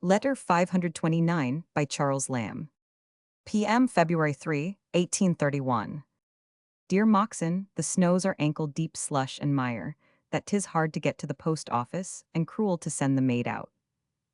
Letter 529 by Charles Lamb. P.M. February 3, 1831. Dear Moxon, the snows are ankle-deep slush and mire, that 'tis hard to get to the post office, and cruel to send the maid out.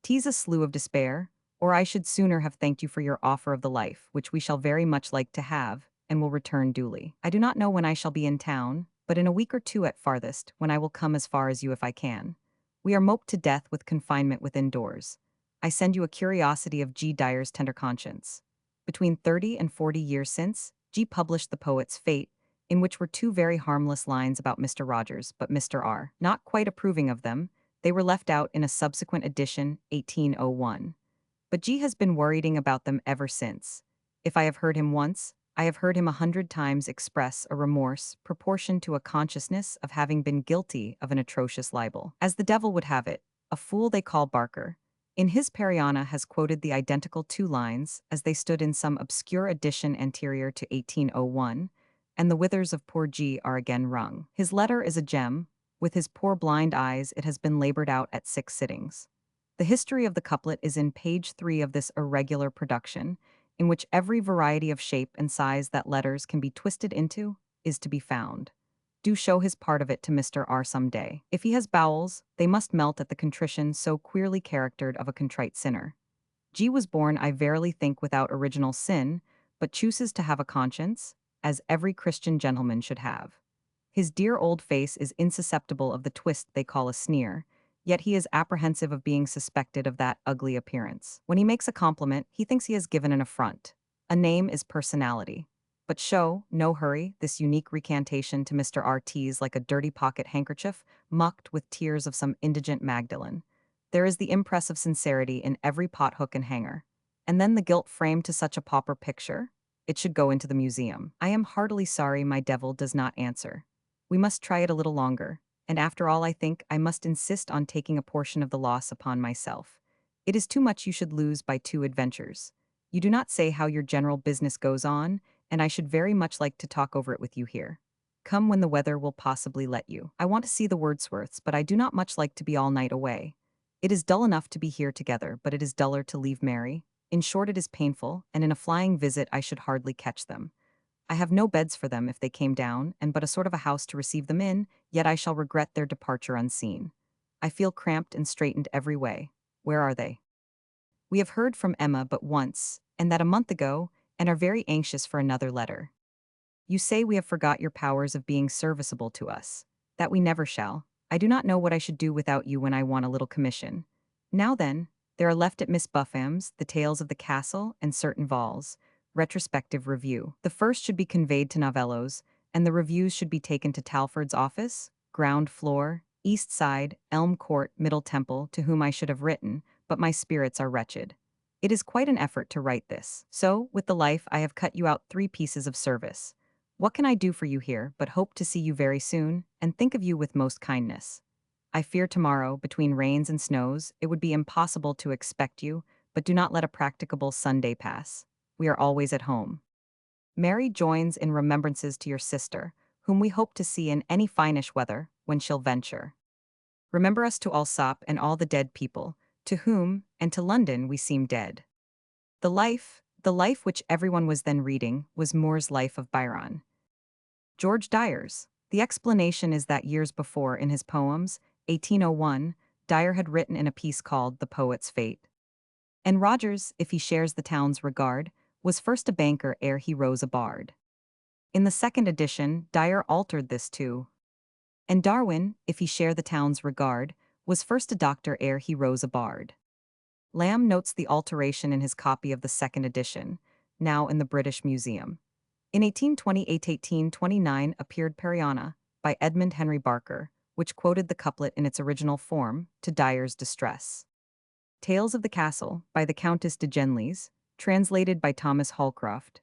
'Tis a slough of despair, or I should sooner have thanked you for your offer of the life, which we shall very much like to have, and will return duly. I do not know when I shall be in town, but in a week or two at farthest, when I will come as far as you if I can. We are moped to death with confinement within doors. I send you a curiosity of G. Dyer's tender conscience. Between 30 and 40 years since, G. published The Poet's Fate, in which were two very harmless lines about Mr. Rogers, but Mr. R. not quite approving of them. They were left out in a subsequent edition, 1801. But G has been worrying about them ever since. If I have heard him once, I have heard him 100 times express a remorse proportioned to a consciousness of having been guilty of an atrocious libel. As the devil would have it, a fool they call Barker, in his Periana has quoted the identical two lines as they stood in some obscure edition anterior to 1801, and the withers of poor G are again wrung. His letter is a gem. With his poor blind eyes it has been labored out at 6 sittings. The history of the couplet is in page 3 of this irregular production, in which every variety of shape and size that letters can be twisted into is to be found. Do show his part of it to Mr. R some day. If he has bowels, they must melt at the contrition so queerly charactered of a contrite sinner. G was born, I verily think, without original sin, but chooses to have a conscience, as every Christian gentleman should have. His dear old face is insusceptible of the twist they call a sneer, yet he is apprehensive of being suspected of that ugly appearance. When he makes a compliment, he thinks he has given an affront. A name is personality. But show, no hurry, this unique recantation to Mr. R.T.'s like a dirty pocket handkerchief, mucked with tears of some indigent Magdalen. There is the impress of sincerity in every pot-hook and hanger. And then the gilt framed to such a pauper picture? It should go into the museum. I am heartily sorry my devil does not answer. We must try it a little longer, and after all I think I must insist on taking a portion of the loss upon myself. It is too much you should lose by 2 adventures. You do not say how your general business goes on, and I should very much like to talk over it with you here. Come when the weather will possibly let you. I want to see the Wordsworths, but I do not much like to be all night away. It is dull enough to be here together, but it is duller to leave Mary. In short, it is painful, and in a flying visit I should hardly catch them. I have no beds for them if they came down, and but a sort of a house to receive them in, yet I shall regret their departure unseen. I feel cramped and straitened every way. Where are they? We have heard from Emma but once, and that a month ago, and are very anxious for another letter. You say we have forgot your powers of being serviceable to us. That we never shall. I do not know what I should do without you when I want a little commission. Now then, there are left at Miss Bufham's the tales of the castle and certain Valls, retrospective review. The first should be conveyed to Novello's, and the reviews should be taken to Talfourd's office, ground floor, east side, Elm Court, Middle Temple, to whom I should have written, but my spirits are wretched. It is quite an effort to write this. So, with the life, I have cut you out 3 pieces of service. What can I do for you here, but hope to see you very soon, and think of you with most kindness. I fear tomorrow, between rains and snows, it would be impossible to expect you, but do not let a practicable Sunday pass. We are always at home. Mary joins in remembrances to your sister, whom we hope to see in any finish weather, when she'll venture. Remember us to Alsop and all the dead people, to whom, and to London, we seem dead. The life which everyone was then reading, was Moore's Life of Byron. George Dyer's. The explanation is that years before, in his poems, 1801, Dyer had written in a piece called The Poet's Fate. And Rogers, if he shares the town's regard, was first a banker ere he rose a bard. In the second edition, Dyer altered this to, and Darwin, if he share the town's regard, was first a doctor ere he rose a bard. Lamb notes the alteration in his copy of the second edition, now in the British Museum. In 1828-1829 appeared Periana, by Edmund Henry Barker, which quoted the couplet in its original form, to Dyer's distress. Tales of the Castle, by the Countess de Genlis, translated by Thomas Holcroft,